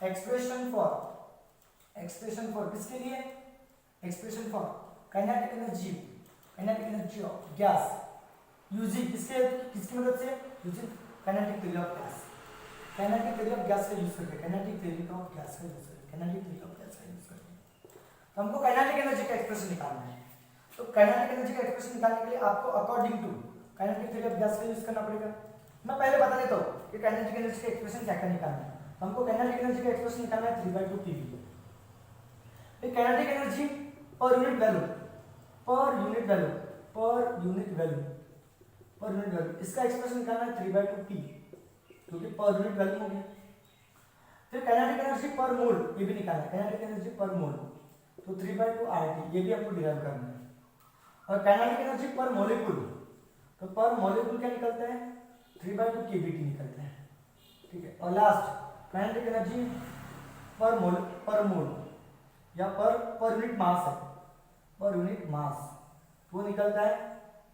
expression for किसके लिए, expression for kinetic energy of gas using किसकी मदद से, using kinetic theory of gas, kinetic theory of gas का यूज करके, काइनेटिक थ्योरी ऑफ गैस का यूज करके, काइनेटिक थ्योरी ऑफ गैस का यूज करके तो हमको काइनेटिक एनर्जी का एक्सप्रेशन निकालना है। तो काइनेटिक एनर्जी का एक्सप्रेशन निकालने के लिए आपको according to kinetic theory of gas का यूज करना पड़ेगा। मैं पहले बता देता हूं कि काइनेटिक एनर्जी का एक्सप्रेशन क्या क्या निकालना है। हमको काइनेटिक एनर्जी का एक्सप्रेशन निकालना है 3/2 pv। Kinetic energy per unit value per unit value, इसका एक्सप्रेशन निकालना है 3/2 P, जो कि पर यूनिट वैल्यू हो गया। फिर काइनेटिक एनर्जी पर मोल, ये भी निकालना है, काइनेटिक एनर्जी पर मोल, तो 3/2 RT, ये भी आपको डिराइव करना है। और काइनेटिक एनर्जी पर मॉलिक्यूल, तो पर मॉलिक्यूल क्या निकलता है, 3/2 kBT निकलता है, ठीक है। और लास्ट काइनेटिक एनर्जी पर मोल या पर यूनिट मास है, पर यूनिट मास, वो निकलता है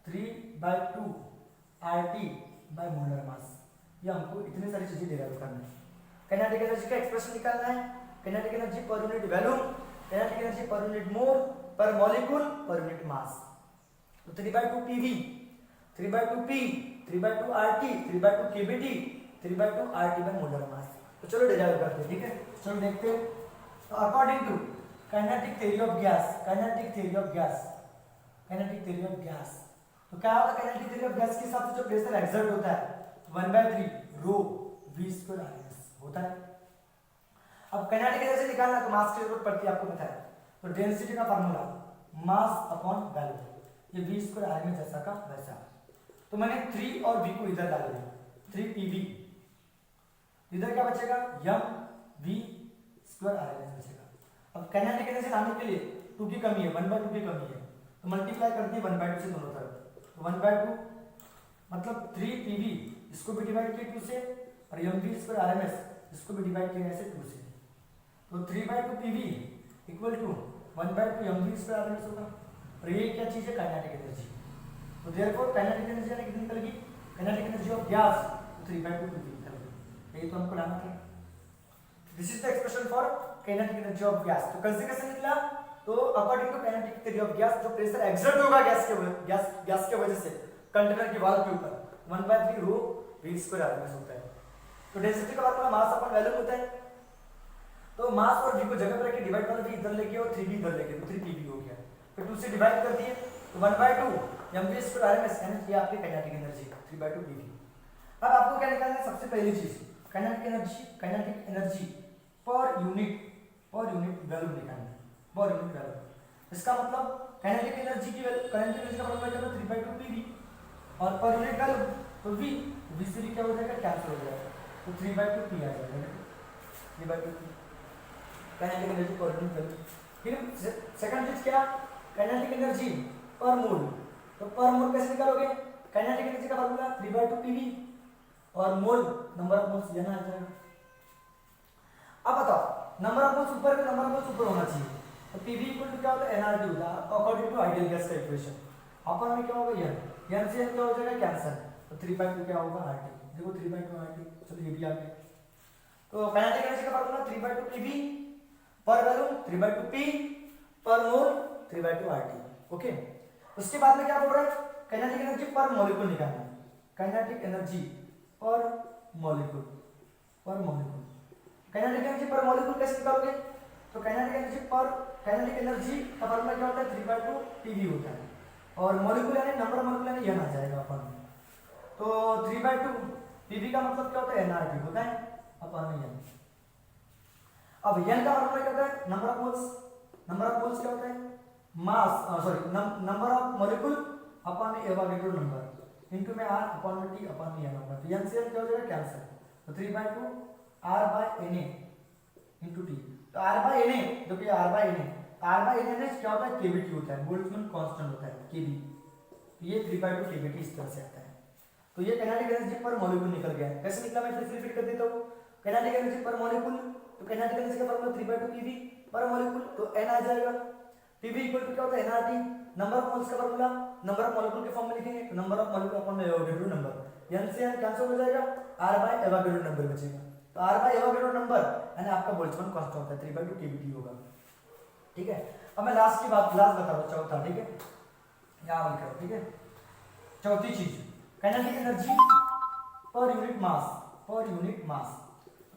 3/2 RT बाय मोलर मास। ये हमको इतनी सारी चीजें डिराइव करनी है। काइनेटिक एनर्जी का एक्सप्रेशन निकालना है, kinetic energy per unit volume, kinetic energy per unit mole, पर मॉलिक्यूल, पर यूनिट मास। तो 3/2 PV, 3/2 P, 3/2 RT, 3/2 kBT, 3/2 RT bye molar मास। तो चलो डिराइव करते हैं, ठीक है। चलो देखते हैं। तो according to kinetic theory of gas, kinetic theory of gas, kinetic theory of gas, तो क्या होता है काइनेटिक थ्योरी ऑफ गैस के हिसाब से जो प्रेशर एक्सर्ट होता है 1/3 रो v² RMS होता है। अब काइनेटिक एनर्जी निकालना तो मास की जरूरत पड़ती है, आपको पता है। तो डेंसिटी का फार्मूला मास अपॉन वॉल्यूम, ये v² RMS जैसा का वैसा। तो मैंने 3 और v को इधर डाल दिया, 3 PV, इधर क्या बचेगा mv² RMS बचेगा। अब काइनेटिक एनर्जी लाने के लिए 2 की कमी है, 1/2 की कमी है, तो मल्टीप्लाई करती है 1/2 से दोनों तरफ, तो 1/2 मतलब 3 PV, इसको भी डिवाइड किया 2 से, और mv² RMS इसको भी डिवाइड किया ऐसे 2 से, तो 3/2 PV equal to 1/2 mv² RMS होगा। और ये क्या चीज है, काइनेटिक एनर्जी। तो देयरफॉर काइनेटिक एनर्जी यानी कितनी निकलेगी, kinetic energy of gas 3/2 PV निकलेगी। यही तो हमको लाना था। This is the expression for kinetic energy of gas. तो कैसे कैसे निकला, तो according to kinetic theory of gas, जो प्रेशर एक्सर्ट होगा गैस के वजह से कंटेनर की वॉल के ऊपर 1/3 रो v² RMS होता है। तो डेंसिटी का फार्मूला मास अपॉन वॉल्यूम होता है। तो मास और v को जगह पर रख के डिवाइड कर दिए, इधर लेके और 3v इधर लेके, तो 3pv हो गया। फिर 2 से डिवाइड कर दिए, तो 1/2 mv² RMS यानी ये आपकी काइनेटिक एनर्जी 3/2 PV। अब आपको क्या निकालना है, सबसे पहली चीज kinetic energy per unit volume निकालना है, पर यूनिट वॉल्यूम। इसका मतलब काइनेटिक एनर्जी का फॉर्मूला क्या है 3/2 PV, और पर यूनिट वॉल्यूम तो v, v से भी क्या हो जाएगा, कैंसिल हो जाएगा, तो 3/2 P आ जाएगा, 3/2 P kinetic energy per unit volume. फिर सेकंड चीज क्या, काइनेटिक एनर्जी पर मोल। तो पर मोल कैसे निकालोगे, काइनेटिक एनर्जी का फॉर्मूला 3/2 PV और मोल नंबर ऑफ मोल्स लेना आ जाएगा। अब बताओ नंबर ऑफ मोल्स ऊपर का नंबर ऑफ मोल्स ऊपर होना चाहिए, तो PV इक्वल टू क्या होता है, nRT होता है अकॉर्डिंग टू आइडियल गैस का इक्वेशन। अपन में क्या होगा, n से n क्या हो जाएगा, कैंसिल, तो 3/2 क्या होगा RT, देखो 3/2 RT। चलो ये भी आ गया। तो काइनेटिक एनर्जी का फार्मूला 3/2 PV, पर वॉल्यूम 3/2 P, पर मोल 3/2 RT। ओके, उसके बाद में क्या बोल रहा है, काइनेटिक एनर्जी पर मॉलिक्यूल निकालना है, काइनेटिक एनर्जी पर मॉलिक्यूल, काइनेटिक एनर्जी पर मॉलिक्यूल कैसे निकालोगे, तो काइनेटिक एनर्जी का फार्मूला क्या होता है 3/2 PV होता है, और मॉलिक्यूल यानी नंबर ऑफ मॉलिक्यूल यानी n आ जाएगा अपन में। तो 3/2 PV का मतलब क्या होता है, nRT होता है अपन में n। अब n का फार्मूला क्या होता है, नंबर ऑफ मोल्स क्या होता है, नंबर ऑफ मॉलिक्यूल अपॉन में एवोगाड्रो नंबर इनटू में r अपॉन में t अपॉन में n होगा। तो n से n क्या हो जाएगा, कैंसिल, तो 3/2 r/Na इनटू t। तो r/Na, देखो ये r/Na क्या होता है, kBT होता है, बोल्ट्जमैन कांस्टेंट होता है kB। तो ये 3/2 kBT इस तरह से आता है। तो ये काइनेटिक एनर्जी पर मॉलिक्यूल निकल गया। कैसे निकला, मैं फिर से रिपीट कर देता हूं। काइनेटिक एनर्जी पर मॉलिक्यूल, तो काइनेटिक एनर्जी का फार्मूला 3/2 PV पर मॉलिक्यूल, तो n आ जाएगा। PV इक्वल टू क्या होता है, nRT। नंबर ऑफ मोल्स का फार्मूला नंबर ऑफ मॉलिक्यूल के फॉर्म में लिखेंगे, तो नंबर ऑफ मॉलिक्यूल अपॉन में एवोगाड्रो नंबर, n से n कैंसिल हो जाएगा, r/एवोगाड्रो नंबर बचेगा। तो r/एवोगाड्रो नंबर यानी आपका बोल्ट्जमैन कांस्टेंट होता है 3/2 kBT होगा। ठीक है, अब मैं लास्ट बता रहा हूं, चौथा, ठीक है, यहां लिख रहा हूं, ठीक है। चौथी चीज काइनेटिक एनर्जी पर यूनिट मास,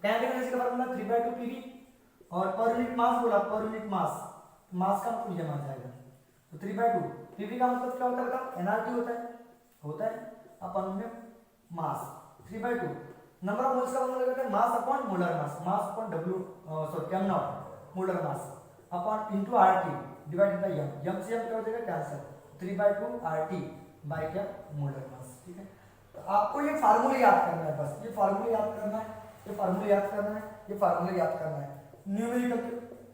काइनेटिक एनर्जी का फार्मूला 3/2 PV, और पर यूनिट मास बोला, पर यूनिट मास का मतलब यह आ जाएगा, तो 3/2 PV का मतलब क्या होता है बताओ, nRT होता है अपन में मास 3/2। नंबर ऑफ मोल्स का फार्मूला क्या होता है, mass upon molar mass upon m0 molar mass upon into RT divided by m से m क्या हो जाएगा, कैंसिल, 3/2 RT बाय क्या मोलर मास। ठीक है, तो आपको ये फार्मूला याद करना है, बस ये फार्मूला याद करना है, ये फार्मूला याद करना है, ये फार्मूला याद करना है न्यूमेरिकल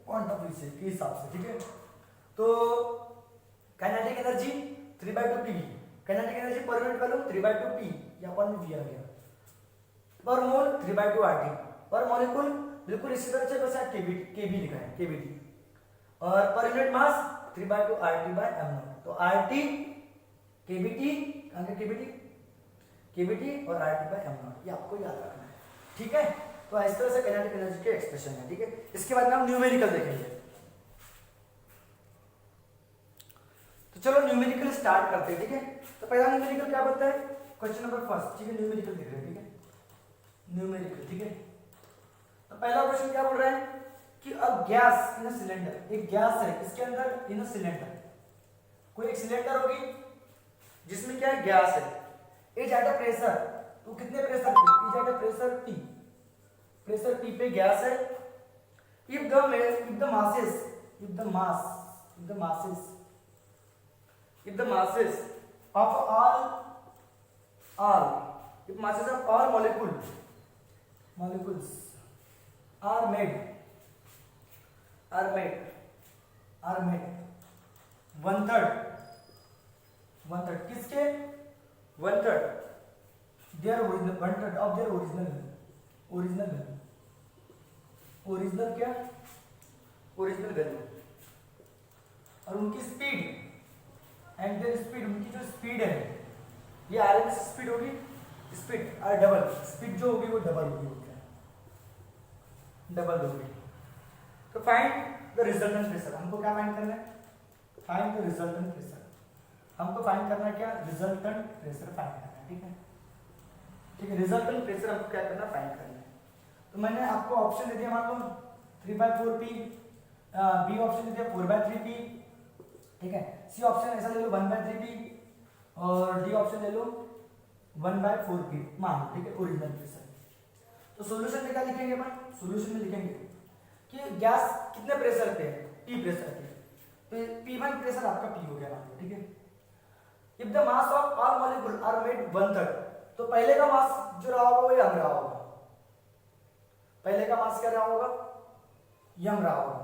पॉइंट ऑफ व्यू से के हिसाब से। ठीक है, तो kinetic energy 3/2 P, kinetic energy per unit volume 3/2 P, या अपन में वी आ गया, पर मोल 3/2 आरटी, पर मॉलिक्यूल बिल्कुल इसी तरह से वैसे केबी लिखा है केबीटी, और per unit mass 3/2 RT by m naught. तो आरटी केबीटी, केबीटी और आरटी बाय एम नॉट, ये आपको याद रखना है। ठीक है, तो इस तरह से काइनेटिक एनर्जी के एक्सप्रेशन है। ठीक है, इसके बाद में हम न्यूमेरिकल देखेंगे। तो चलो न्यूमेरिकल स्टार्ट करते हैं। ठीक है, तो पहला न्यूमेरिकल क्या बोलता है, क्वेश्चन नंबर फर्स्ट। ठीक है, न्यूमेरिकल देख रहे हैं। ठीक है, न्यूमेरिकल। ठीक है, तो पहला क्वेश्चन क्या बोल रहा है कि a gas in a cylinder, एक गैस है इसके अंदर इन अ सिलेंडर, कोई एक सिलेंडर होगी जिसमें क्या है गैस है, इज एट अ प्रेशर, तो कितने प्रेशर पे, is at a pressure P, pressure P पे गैस है। If the masses of all molecules are made one third किसके, one third their original, one third of their original क्या, original value, और उनकी speed and there speed, उनकी जो speed है ये आरएमएस स्पीड होगी, स्पीड और डबल स्पीड जो होगी वो डबल होगी, डबल होगी। तो फाइंड द रिजल्टेंट प्रेशर, हमको क्या फाइंड करना है, फाइंड द रिजल्टेंट प्रेशर, हमको फाइंड करना है क्या, रिजल्टेंट प्रेशर फाइंड करना है। ठीक है, ठीक है, रिजल्टेंट प्रेशर हमको क्या करना है, फाइंड करना है। तो मैंने आपको ऑप्शन दे दिया, मान लो 3/4 पी, बी ऑप्शन दे दिया 4/3 पी, ठीक है, सी ऑप्शन ऐसा ले लो 1/3 पी, और डी ऑप्शन ले लो 1/4 पी मान लो। ठीक है, ओरिजिनल प्रेशर। तो सॉल्यूशन में क्या लिखेंगे अपन, सॉल्यूशन में लिखेंगे कि गैस कितने प्रेशर पे है, P प्रेशर पे, तो P1 प्रेशर आपका P हो गया मान लो। ठीक है, if the mass of all molecule are made 1/3, तो पहले का मास जो रहा होगा वो यम रहा होगा, पहले का मास क्या रहा होगा, यम रहा होगा।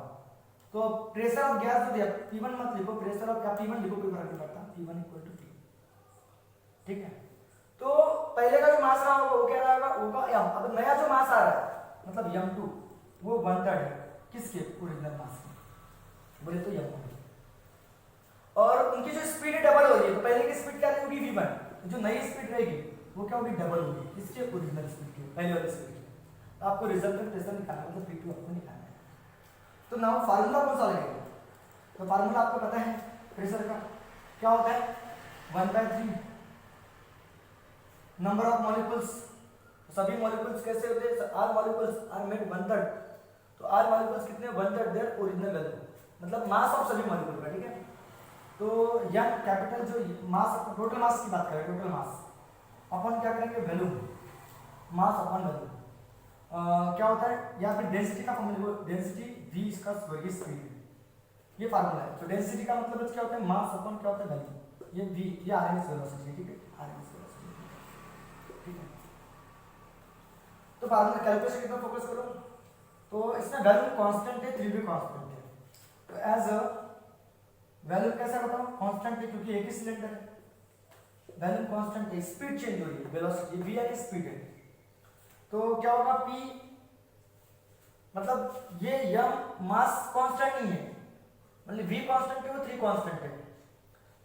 तो प्रेशर ऑफ गैस जो दिया P1 मत लिखो, प्रेशर ऑफ क्या P1 लिखो, कोई फर्क नहीं पड़ता, P1 = P। ठीक है, तो पहले का जो मास रहा होगा वो क्या रहेगा, होगा यम। अब नया जो मास आ रहा है मतलब m2 वो 1/3 है किसके, ओरिजिनल मास के, बोले तो यम, और उनकी जो स्पीड है डबल हो रही है, तो पहले की स्पीड क्या होगी v1, जो नई स्पीड रहेगी वो क्या होगी, डबल होगी किसके, ओरिजिनल स्पीड के, पहले वाली स्पीड के। तो आपको रिजल्टेंट प्रेशर निकालना मतलब P2 आपको निकालना है। तो नाउ फार्मूला कौन सा लगेगा, तो फार्मूला आपको पता है प्रेशर का क्या होता है, 1/3 नंबर ऑफ मॉलिक्यूल्स, सभी मॉलिक्यूल्स कैसे होते हैं, आर मॉलिक्यूल्स आर मेड 1/3, तो आर मॉलिक्यूल्स कितने, 1/3 देयर ओरिजिनल वैल्यू, मतलब मास ऑफ सभी मॉलिक्यूल का। ठीक है, तो यह कैपिटल जो मास, टोटल मास की बात करें, टोटल मास अपन क्या करेंगे, वैल्यूम, मास अपॉन वैल्यूम क्या होता है, या फिर डेंसिटी का फॉर्मूला, डेंसिटी v इसका स्क्वायर, ये स्पीड, ये फार्मूला है। तो डेंसिटी का मतलब क्या होता है, मास अपॉन क्या होता है, वैल्यूम, ये v, ये आरएमएस वेलोसिटी है। ठीक है, आरएमएस वेलोसिटी। ठीक है, तो फार्मूला कैलकुलेशन कितना फोकस करो, तो इसमें वैल्यूम कांस्टेंट है, 3 भी कांस्टेंट है, तो एज अ वैल्यूम कैसा बताऊं, कांस्टेंट है क्योंकि एक ही सिलेंडर है, वैल्यूम कांस्टेंट है, स्पीड चेंज हो रही है, वेलोसिटी v यानी स्पीड है, तो क्या होगा p, मतलब ये यम मास कांस्टेंट नहीं है, मतलब v कांस्टेंट है, वो 3 कांस्टेंट है,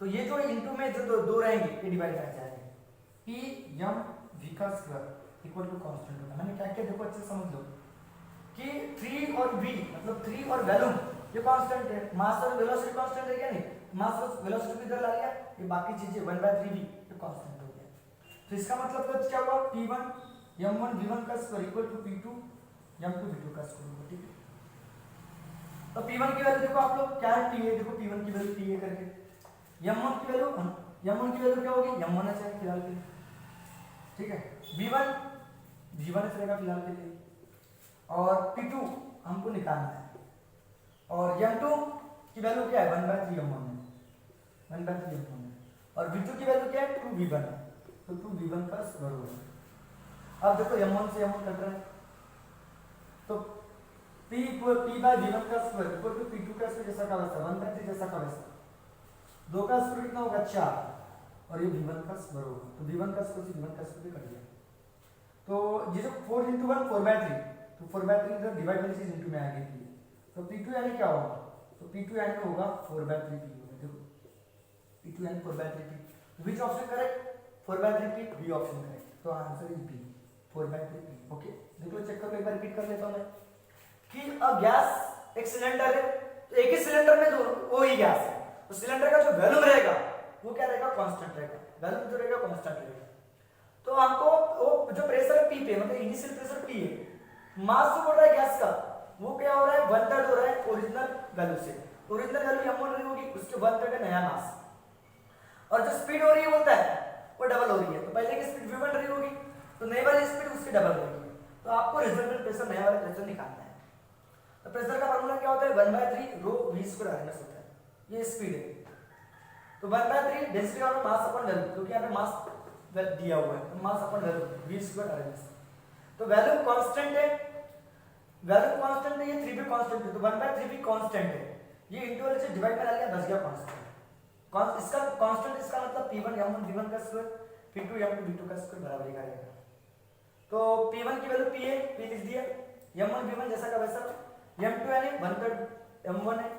तो ये जो इनटू में जो दो रहेंगे ये डिवाइड कर जाएंगे, p यम v का स्क्वायर इक्वल टू कांस्टेंट होगा। मैंने क्या किया देखो अच्छे से समझ लो कि 3 और v मतलब 3 और वैल्यूम ये कांस्टेंट है, मास और वेलोसिटी कांस्टेंट है क्या, नहीं, मास और वेलोसिटी इधर ला लिया, ये बाकी चीजें 1/3 v ये कांस्टेंट हो गया। तो इसका मतलब तो क्या हुआ, p1 m1 v1 का square equal to p2 m2 v2 का स्क्वायर होगा। ठीक है, तो p1 की वैल्यू देखो आप लोग क्या है, ta, देखो p1 की वैल्यू ta करके, m1 की वैल्यू क्या होगी, m1 है फिलहाल के लिए। ठीक है, v1 रहेगा फिलहाल के लिए, और p2 हमको निकालना है, और m2 की वैल्यू क्या है, 1/3 m1 है, 1/3 m1 है, और V2 की वैल्यू क्या है 2V1 है, तो 2V1 का स्क्वायर होगा। अब देखो M1 से M1 कट रहा है, तो P बाय V1 का स्क्वायर इक्वल टू P2 का स्क्वायर जैसा का वैसा 1/3 जैसा का वैसा, 2 का स्क्वायर कितना होगा 4, और ये V1 का स्क्वायर होगा, तो V1 का स्क्वायर से V1 का स्क्वायर कट गया। तो ये जो 4 × 1 4/3, तो 4/3 इधर डिवाइड वाली चीज इनटू में आ गई थी, तो P2 यानी क्या होगा, तो P2 यानी होगा 4/3 P होगा। देखो P2 यानी 4/3 P, which option correct 4/3 P, B option correct, तो answer is B 4/3 P। Okay देख लो, चेक करो, एक बार रिपीट कर लेता हूं मैं कि अ गैस एक सिलेंडर है, तो एक ही सिलेंडर में दो वो ही गैस है, तो सिलेंडर का जो वॉल्यूम रहेगा वो क्या रहेगा कांस्टेंट रहेगा, वॉल्यूम जो रहेगा कांस्टेंट रहेगा। तो हमको वो जो प्रेशर है P पे, मतलब इनिशियल प्रेशर P है, मास जो बढ़ रहा है गैस का वो क्या हो रहा है 1/3 हो रहा है ओरिजिनल वैल्यू से, ओरिजिनल वैल्यू M1 रही होगी, उसके 1/3 है नया मास, और जो स्पीड हो रही है बोलता है वो डबल हो रही है, तो पहले की स्पीड V1 रही होगी, तो नई वाली स्पीड उसकी डबल होगी, तो आपको रिजल्टेंट प्रेशर नया वाला प्रेशर निकालना है। तो प्रेशर का फार्मूला क्या होता है 1/3 ρ V² RMS होता है, ये स्पीड है, तो 1/3 डेंसिटी का मास अपन वैल्यू, क्योंकि यहाँ पे मास दिया हुआ है, तो मास अपन वैल्यू V² RMS, तो वैल्यू कांस्टेंट है, वैल्यू कांस्टेंट है, ये 3 भी कांस्टेंट है, तो 1/3 भी कांस्टेंट है, ये इंटरवल से डिवाइड में आ गया बच गया कांस्टेंट, इसका कांस्टेंट इसका मतलब P1 M1 V1 का स्क्वायर P2 M2 V2 का स्क्वायर बराबर का रहेगा। तो P1 की वैल्यू P है, P लिख दिया, M1 V1 जैसा का वैसा, M2 यानी 1/3 M1 है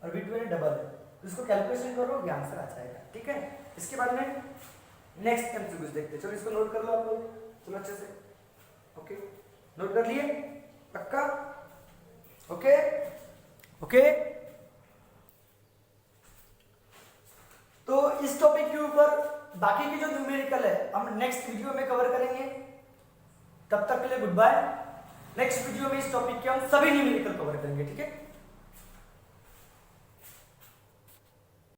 और V2 यानी डबल है, तो इसको कैलकुलेशन करो ये आंसर आ जाएगा। ठीक है, इसके बाद में नेक्स्ट एमसीक्यूज देखते हैं, चलो इसको नोट कर लो आप लोग, चलो अच्छे से, ओके नोट कर लिए पक्का, ओके ओके। तो इस टॉपिक के ऊपर बाकी की जो न्यूमेरिकल है हम नेक्स्ट वीडियो में कवर करेंगे, तब तक के लिए गुड बाय। नेक्स्ट वीडियो में इस टॉपिक के हम सभी न्यूमेरिकल कवर करेंगे, ठीक है।